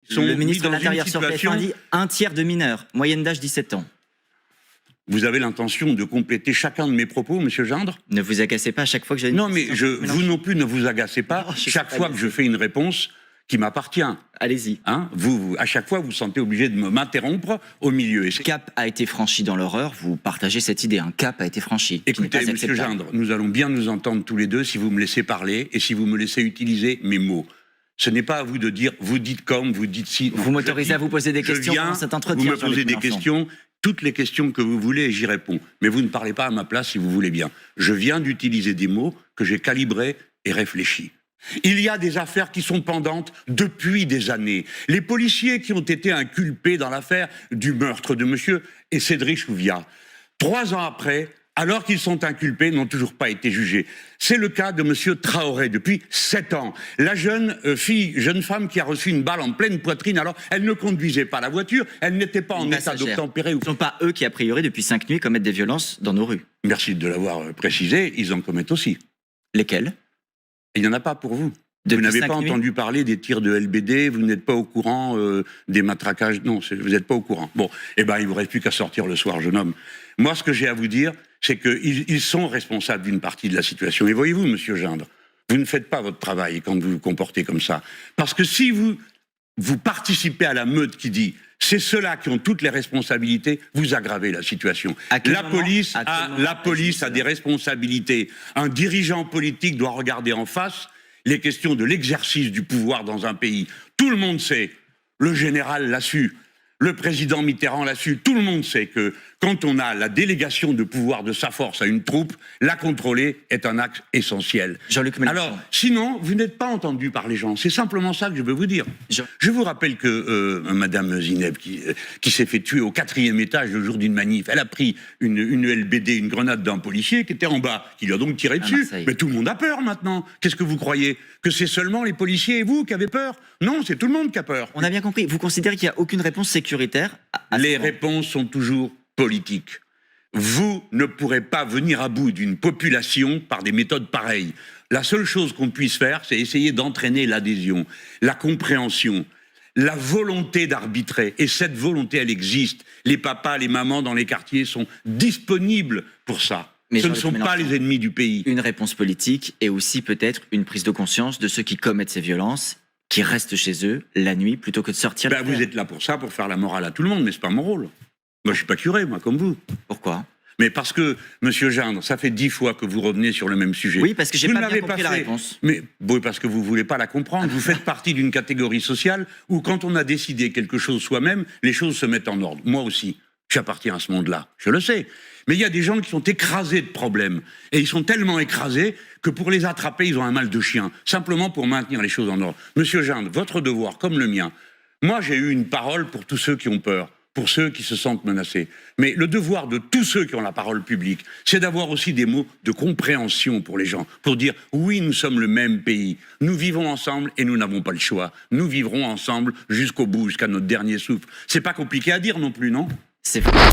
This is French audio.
sont Le ministre mis de dans l'Intérieur une sur situation... TF1 dit un tiers de mineurs, moyenne d'âge 17 ans. Vous avez l'intention de compléter chacun de mes propos, monsieur Gindre? Ne vous agacez pas à chaque fois que j'ai... Non, mais vous non plus ne vous agacez pas Non, chaque fois que je fais une réponse qui m'appartient. Allez-y. Hein, à chaque fois, vous sentez obligé de m'interrompre au milieu. Et Cap a été franchi dans l'horreur, vous partagez cette idée, un cap a été franchi. écoutez, monsieur Gindre, nous allons bien nous entendre tous les deux si vous me laissez parler et si vous me laissez utiliser mes mots. Ce n'est pas à vous de dire, vous dites comme, vous dites si. Vous m'autorisez à vous poser des questions pendant cet entretien. Vous me posez des questions, toutes les questions que vous voulez et j'y réponds. Mais vous ne parlez pas à ma place si vous voulez bien. Je viens d'utiliser des mots que j'ai calibrés et réfléchis. Il y a des affaires qui sont pendantes depuis des années. Les policiers qui ont été inculpés dans l'affaire du meurtre de monsieur et Cédric Chouviat, 3 ans après, alors qu'ils sont inculpés, n'ont toujours pas été jugés. C'est le cas de monsieur Traoré depuis 7 ans. La jeune femme qui a reçu une balle en pleine poitrine, alors elle ne conduisait pas la voiture, elle n'était pas en état d'obtempérer. Ce ne sont pas eux qui, a priori, depuis 5 nuits, commettent des violences dans nos rues. Merci de l'avoir précisé, ils en commettent aussi. Lesquels? Il n'y en a pas pour vous. Vous n'avez pas entendu parler des tirs de LBD, vous n'êtes pas au courant des matraquages, non, vous n'êtes pas au courant. Bon, eh bien, il ne vous reste plus qu'à sortir le soir, jeune homme. Moi, ce que j'ai à vous dire, c'est qu'ils sont responsables d'une partie de la situation. Et voyez-vous, monsieur Gindre, vous ne faites pas votre travail quand vous vous comportez comme ça. Parce que si vous participez à la meute qui dit c'est ceux-là qui ont toutes les responsabilités, vous aggravez la situation. La police a des responsabilités. Un dirigeant politique doit regarder en face les questions de l'exercice du pouvoir dans un pays. Tout le monde sait, le général l'a su, le président Mitterrand l'a su, tout le monde sait que quand on a la délégation de pouvoir de sa force à une troupe, la contrôler est un acte essentiel. Jean-Luc Mélenchon. Alors, sinon, vous n'êtes pas entendu par les gens. C'est simplement ça que je veux vous dire. Je vous rappelle que Madame Zineb, qui s'est fait tuer au 4e étage le jour d'une manif, elle a pris une LBD, une grenade d'un policier qui était en bas, qui lui a donc tiré dessus. Mais tout le monde a peur maintenant. Qu'est-ce que vous croyez? Que c'est seulement les policiers et vous qui avez peur? Non, c'est tout le monde qui a peur. On a bien compris. Vous considérez qu'il n'y a aucune réponse sécuritaire Les réponses sont toujours politique. Vous ne pourrez pas venir à bout d'une population par des méthodes pareilles. La seule chose qu'on puisse faire, c'est essayer d'entraîner l'adhésion, la compréhension, la volonté d'arbitrer. Et cette volonté, elle existe. Les papas, les mamans dans les quartiers sont disponibles pour ça. Mais ce ne sont pas les ennemis du pays. Une réponse politique et aussi peut-être une prise de conscience de ceux qui commettent ces violences, qui restent chez eux la nuit plutôt que de sortir. Vous êtes là pour ça, pour faire la morale à tout le monde, mais c'est pas mon rôle. Moi, je suis pas curé, moi, comme vous. Pourquoi? Mais parce que, monsieur Gindre, ça fait 10 fois que vous revenez sur le même sujet. Oui, parce que j'ai pas bien compris la réponse. Mais oui, parce que vous voulez pas la comprendre. Vous faites partie d'une catégorie sociale où, quand on a décidé quelque chose soi-même, les choses se mettent en ordre. Moi aussi, j'appartiens à ce monde-là. Je le sais. Mais il y a des gens qui sont écrasés de problèmes. Et ils sont tellement écrasés que pour les attraper, ils ont un mal de chien. Simplement pour maintenir les choses en ordre. Monsieur Gindre, votre devoir, comme le mien, moi, j'ai eu une parole pour tous ceux qui ont peur, pour ceux qui se sentent menacés. Mais le devoir de tous ceux qui ont la parole publique, c'est d'avoir aussi des mots de compréhension pour les gens, pour dire oui, nous sommes le même pays, nous vivons ensemble et nous n'avons pas le choix. Nous vivrons ensemble jusqu'au bout, jusqu'à notre dernier souffle. C'est pas compliqué à dire non plus, non? C'est vrai.